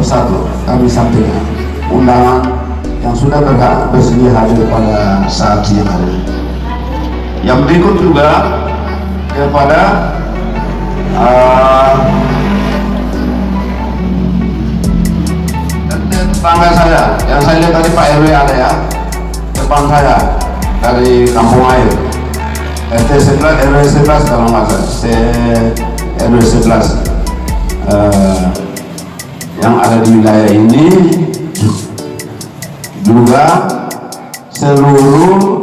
persatu kami sampaikan undangan yang sudah bersedia hadir pada saat siang hari ini. Yang berikut juga kepada tetangga saya, yang saya lihat tadi Pak RW ada ya, depan saya dari Kampung Air, RT 11 RW 11 kalau nggak salah, RW 11 yang ada di wilayah ini, juga seluruh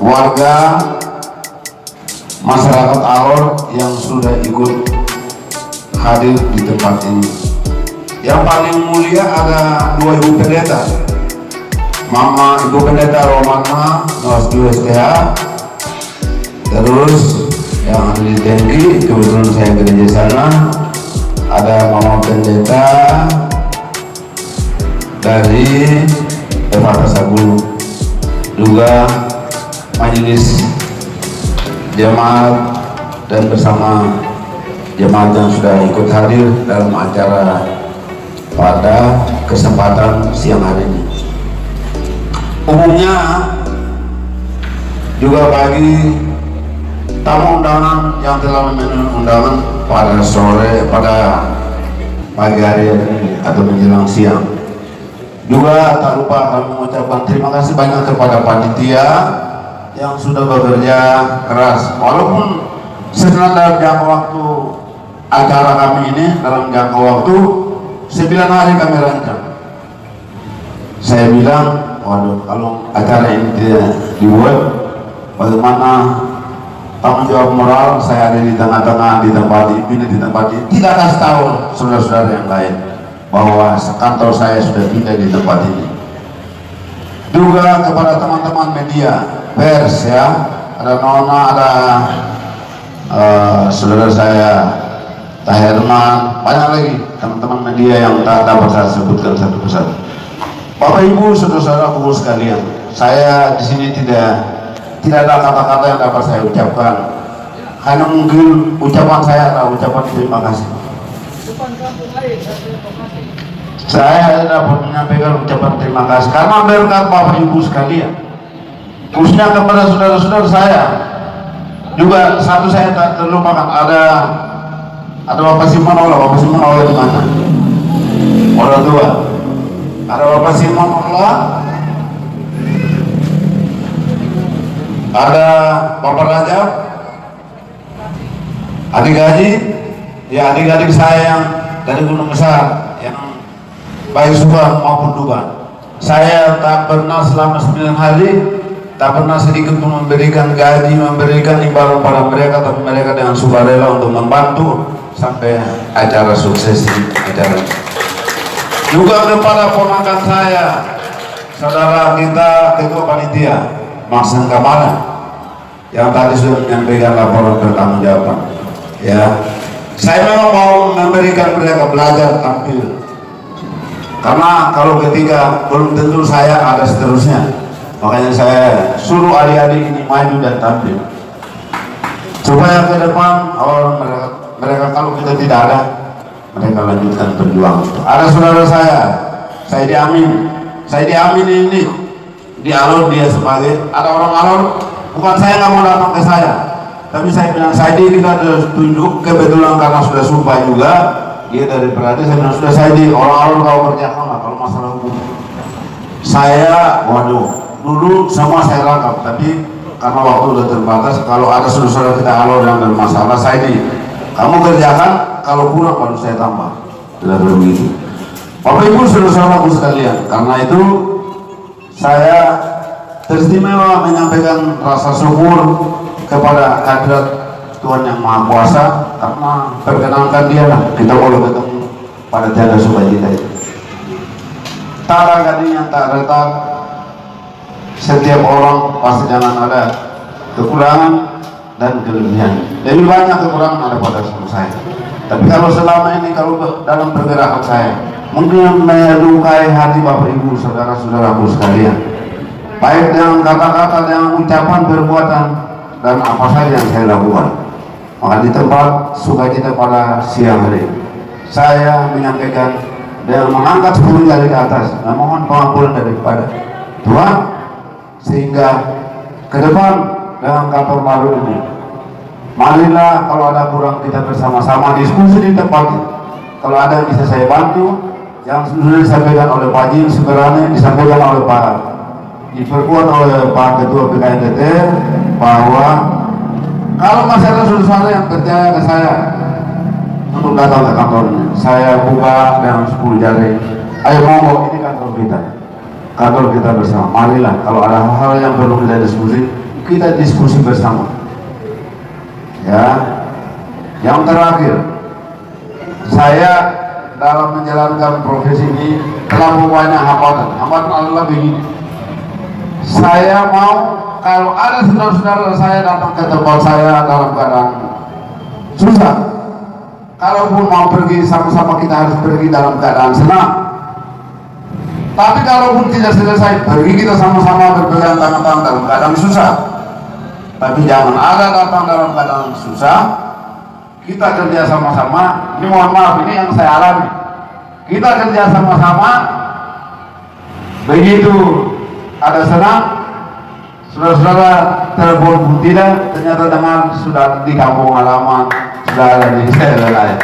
warga masyarakat Alor yang sudah ikut hadir di tempat ini. Yang paling mulia ada dua ibu pendeta, Mama Ibu Pendeta Romana Nos 2 STH, terus yang ada di Tengki, kebetulan saya gereja sana, ada Mama Pendeta dari Evata Sabulu, juga majelis jemaat dan bersama jemaat yang sudah ikut hadir dalam acara pada kesempatan siang hari ini. Umumnya juga bagi tamu undangan yang telah memenuhi undangan pada sore, pada pagi hari ini atau menjelang siang. Juga tak lupa kami mengucapkan terima kasih banyak kepada panitia yang sudah bekerja keras. Walaupun setelah dalam jangka waktu acara kami ini, dalam jangka waktu 9 hari kami rancang. Saya bilang, waduh, kalau acara ini tidak dibuat, bagaimana tanggung jawab moral saya ada di tengah-tengah, di tempat ini, di tempat ini, tidak kasih tahu saudara-saudara yang lain bahwa kantor saya sudah pindah di tempat ini. Juga kepada teman-teman media, pers ya, ada Nona, ada saudara saya Tah Herman, banyak lagi teman-teman media yang tak dapat saya sebutkan satu persatu. Bapak Ibu, saudara-saudaraku sekalian, saya di sini tidak ada kata-kata yang dapat saya ucapkan. Hanya mungkin ucapan saya adalah ucapan terima kasih. Saya hanya dapat menyampaikan ucapan terima kasih karena berkat Bapak Ibu sekalian, khususnya kepada saudara-saudara saya. Juga satu saya tak terlupakan, ada Bapak Simonola. Bapak Simonola di mana? Orang tua. Ada Bapak Simonola, ada Bapak Rajab, adik-adik, ya adik-adik saya yang dari Gunung Besar, yang baik suka maupun duka. Saya tak pernah selama 9 hari, tak pernah sedikit pun memberikan gaji, memberikan imbalan pada mereka, tapi mereka dengan sukarela untuk membantu sampai acara sukses ini, acara. Juga kepada ponakan saya, saudara kita ketua panitia Maksan Kamala, yang tadi sudah menyampaikan laporan pertanggungjawaban. Ya, saya memang mau memberikan mereka belajar tampil, karena kalau ketika belum tentu saya ada seterusnya. Makanya saya suruh adik-adik ini maju dan tampil supaya ke depan orang mereka kalau kita tidak ada, mereka lanjutkan perjuangan. Ada saudara saya diamin ini di Alor, dia sebagai, ada orang Alor, bukan saya nggak mau datang ke saya, tapi saya bilang saya kita tunjuk, kebetulan karena sudah sumpah juga dia dari Perhati, saya bilang sudah saya orang Alor kau kerjakan lah kalau masalah hukum. Saya waduh, dulu semua saya rangkap, tapi karena waktu sudah terbatas, kalau ada saudara kita Alor yang bermasalah, kamu kerjakan, kalau kurang baru saya tambah. Tidak begitu. Bapak Ibu saudara-saudaraku sekalian, karena itu saya teristimewa menyampaikan rasa syukur kepada hadirat Tuhan Yang Maha Kuasa, karena perkenankan Dia lah kita boleh ketemu pada tiada sukacita itu. Tak ada gading yang tak retak. Setiap orang pasti jangan ada kekurangan dan kelebihan. Lebih banyak kekurangan ada pada saya. Tapi kalau selama ini, kalau dalam pergerakan saya, mungkin melukai hati Bapak Ibu saudara-saudaraku sekalian, baik dengan kata-kata, dengan ucapan, perbuatan, dan apa saja yang saya lakukan. Maka di tempat sukacita pada siang hari, saya menyampaikan dan mengangkat 10 jari ke atas, memohon pengampunan daripada Tuhan, sehingga ke depan dengan kantor baru ini, marilah kalau ada kurang kita bersama-sama diskusi di tempat ini. Kalau ada yang bisa saya bantu, yang sudah disampaikan oleh Pak Jim sebenarnya disampaikan oleh Pak, diperkuat oleh Pak Ketua PKNTT, bahwa kalau masih ada saudara yang percaya ke saya untuk datang ke kantornya, saya buka dengan 10 jari. Ayo monggo, ini kantor kita bersama. Marilah kalau ada hal-hal yang perlu kita diskusi bersama. Ya, yang terakhir, saya dalam menjalankan profesi ini terlalu banyak hambatan. Hambatan adalah begini. Saya mau kalau ada saudara-saudara saya datang ke tempat saya dalam keadaan susah, kalaupun mau pergi sama-sama kita harus pergi dalam keadaan senang. Tapi kalaupun tidak selesai, pergi kita sama-sama berpegang tangan dalam keadaan susah. Tapi jangan ada datang dalam keadaan susah, kita kerja sama-sama. Ini mohon maaf, ini yang saya alami. Kita kerja sama-sama, begitu ada senang, saudara-saudara telepon tidak, ternyata dengan sudah di kampung halaman, sudah ada di daerah lain.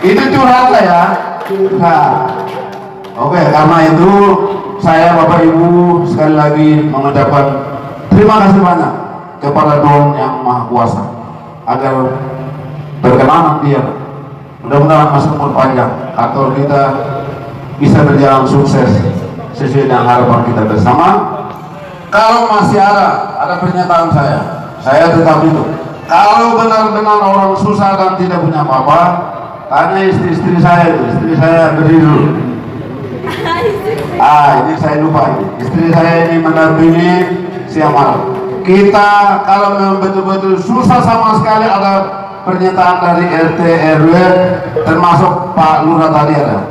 Itu curhat ya. Nah, oke, karena itu saya Bapak Ibu sekali lagi mengucapkan terima kasih banyak kepada Tuhan Yang Maha Kuasa agar berkenan dia. Mudah-mudahan masih umur panjang, kantor kita bisa berjalan sukses sesuai dengan harapan kita bersama. Kalau masih ada pernyataan saya tetap itu. Kalau benar-benar orang susah dan tidak punya apa-apa, tanya istri saya itu. Istri saya berdiri dulu. Ini saya lupa ini. Istri saya ini mendampingi siang malam. Kita kalau memang betul-betul susah sama sekali, ada pernyataan dari RT RW termasuk Pak Lurah tadi ada.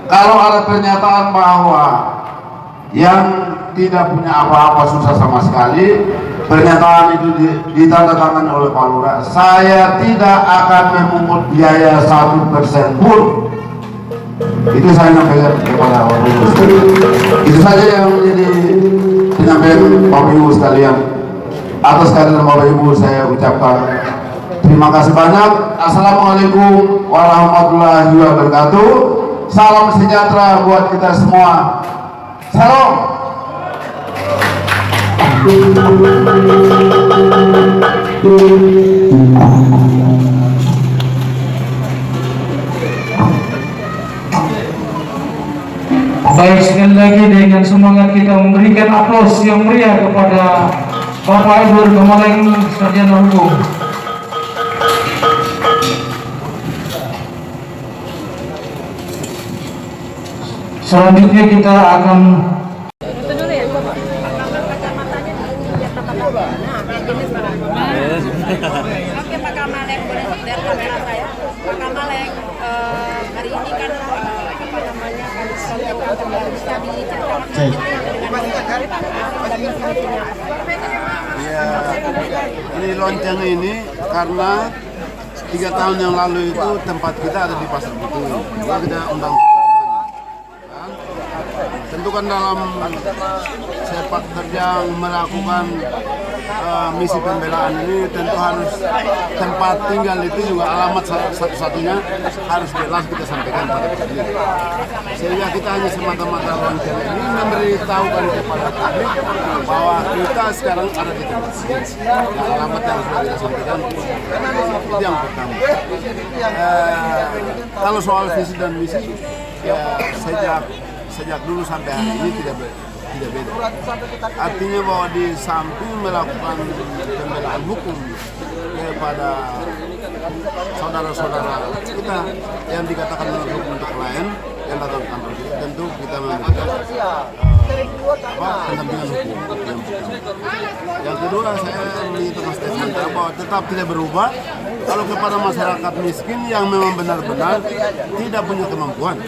Kalau ada pernyataan bahwa yang tidak punya apa-apa susah sama sekali, pernyataan itu ditandatangani oleh Pak Lurah, saya tidak akan memungut biaya 1% pun. Itu saya sampaikan kepada Bapak Ibu sekalian. Itu saja yang menjadi penyampaian Bapak Ibu sekalian. Atas kehadiran Bapak Ibu saya ucapkan terima kasih banyak. Assalamualaikum warahmatullahi wabarakatuh. Salam sejahtera buat kita semua. Salam. Baik, sekali lagi dengan semangat kita memberikan aplaus yang meriah kepada Bapak Ibu Kemaleng Sarjana Hukum. Selanjutnya kita akan Oke Pak Kamaleng, boleh lihat kamera saya. Pak Kamaleng, hari ini kan apa namanya bisa diceritakan Ya, ini lonceng ini karena 3 tahun yang lalu itu tempat kita ada di Pasar Buku. Kita undang. Tentu kan dalam sepak terjang melakukan misi pembelaan ini tentu harus tempat tinggal itu juga alamat satu-satunya harus jelas kita sampaikan pada publik. Sehingga kita hanya semata-mata lonceng ini memberitahukan kepada publik bahwa kita sekarang ada di tempat ini. Alamat yang sudah kita sampaikan itu yang pertama. Kalau soal visi dan misi, ya sejak dulu sampai hari ini tidak beda. Artinya bahwa di samping melakukan pembelaan hukum kepada saudara-saudara kita yang dikatakan menurut untuk klien yang datang ke kantor kita, tentu kita memberikan pendampingan hukum. Yang kedua, saya mengatakan statement bahwa tetap tidak berubah kalau kepada masyarakat miskin yang memang benar-benar tidak punya kemampuan.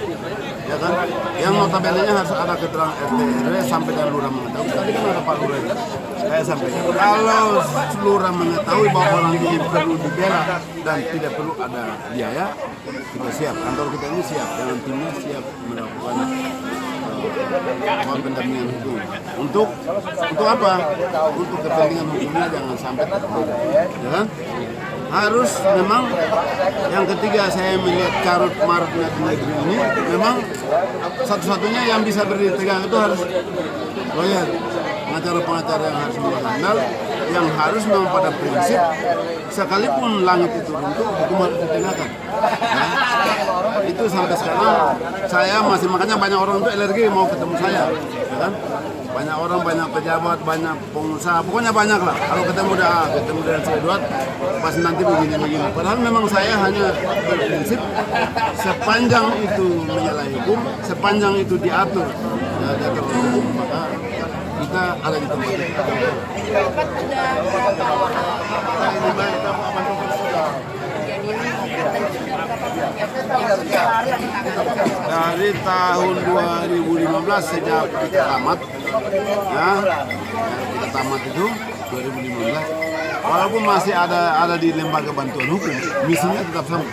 ya kan? Yang notabene-nya harus ada keterangan RT RW sampai dan lurah mengetahui. Tadi kan ada Pak Lurah itu. Saya sampaikan kalau lurah mengetahui bahwa orang ini perlu dibela dan tidak perlu ada biaya, kita siap. Kantor kita ini siap, dengan timnya siap melakukan pendampingan hukum. Untuk apa? Untuk kepentingan hukumnya jangan sampai terjadi, ya kan? Harus memang yang ketiga saya melihat carut marutnya di negeri ini memang satu-satunya yang bisa berdiri tegak itu harus lawyer, pengacara-pengacara yang harus berandal, yang harus memang pada prinsip sekalipun langit itu runtuh hukum harus ditegakkan. Ya. Itu sampai sekarang saya masih, makanya banyak orang itu alergi mau ketemu saya, ya kan? Banyak orang, banyak pejabat, banyak pengusaha, pokoknya banyak lah. Kalau ketemu dengan saya Edward, pas nanti begini-begini. Padahal memang saya hanya berprinsip sepanjang itu menyalahi hukum, sepanjang itu diatur diatur hukum, maka kita ada di tempat itu. Bapak sudah berapa dari tahun 2015 sejak kita tamat, ya, kita tamat itu 2015. Walaupun masih ada di lembaga bantuan hukum, misinya tetap sama.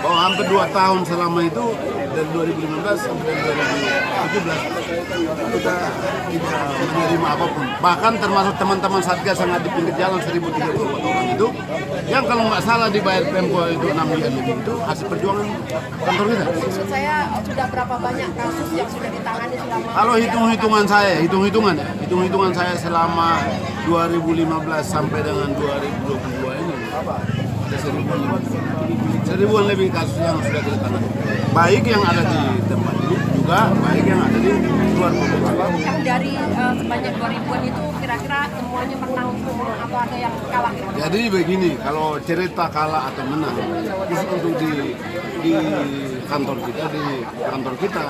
Bahwa hampir 2 tahun selama itu dari 2015 sampai 2017 kita tidak menerima apapun. Bahkan termasuk teman-teman Satgas yang ada di pinggir jalan 1.034 orang itu, yang kalau nggak salah dibayar Pemko itu 6 miliar lebih itu hasil perjuangan kantor kita. Maksud saya sudah berapa banyak kasus yang sudah ditangani selama? Kalau hitung-hitungan saya selama 2015 sampai dengan 2022 ini ada 1.000-an lebih kasus yang sudah kita tangani. Baik yang ada di tempat ini juga, baik yang ada di luar kota. Yang dari sebanyak 2.000-an itu kira-kira semuanya menang semua atau ada yang kalah? Jadi begini, kalau cerita kalah atau menang, khusus untuk di kantor kita,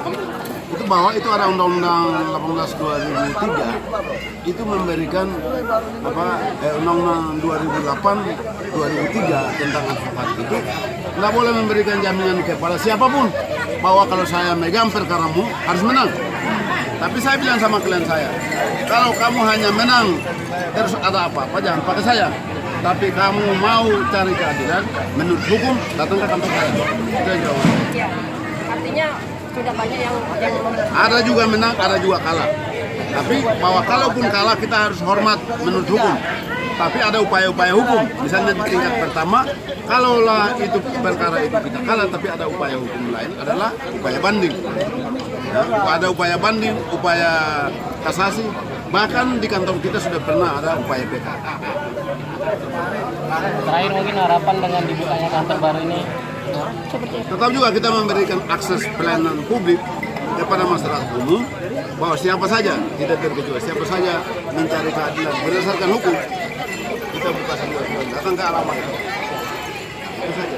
itu bahwa itu ada Undang-Undang 18 2003 itu memberikan Undang-Undang 2008 2003 tentang advokat itu nggak boleh memberikan jaminan kepada siapapun bahwa kalau saya megang perkaramu harus menang. Tapi saya bilang sama klien saya, kalau kamu hanya menang terus ada apa-apa jangan pakai saya. Tapi kamu mau cari keadilan menurut hukum, datang ke kantor saya. Itu yang jawabannya. Ya, artinya sudah banyak yang ada juga menang, ada juga kalah. Tapi bahwa kalaupun kalah kita harus hormat menurut hukum. Tapi ada upaya-upaya hukum. Misalnya di tingkat pertama, kalaulah itu perkara itu kita kalah, tapi ada upaya hukum lain adalah upaya banding. Ya, ada upaya banding, upaya kasasi. Bahkan di kantor kita sudah pernah ada upaya PK. Terakhir mungkin harapan dengan dibukanya kantor baru ini. Tetap juga kita memberikan akses pelayanan publik kepada masyarakat umum, bahwa siapa saja, tidak terkecuali siapa saja mencari keadilan berdasarkan hukum, kita buka semua, datang ke alamat. Itu saja.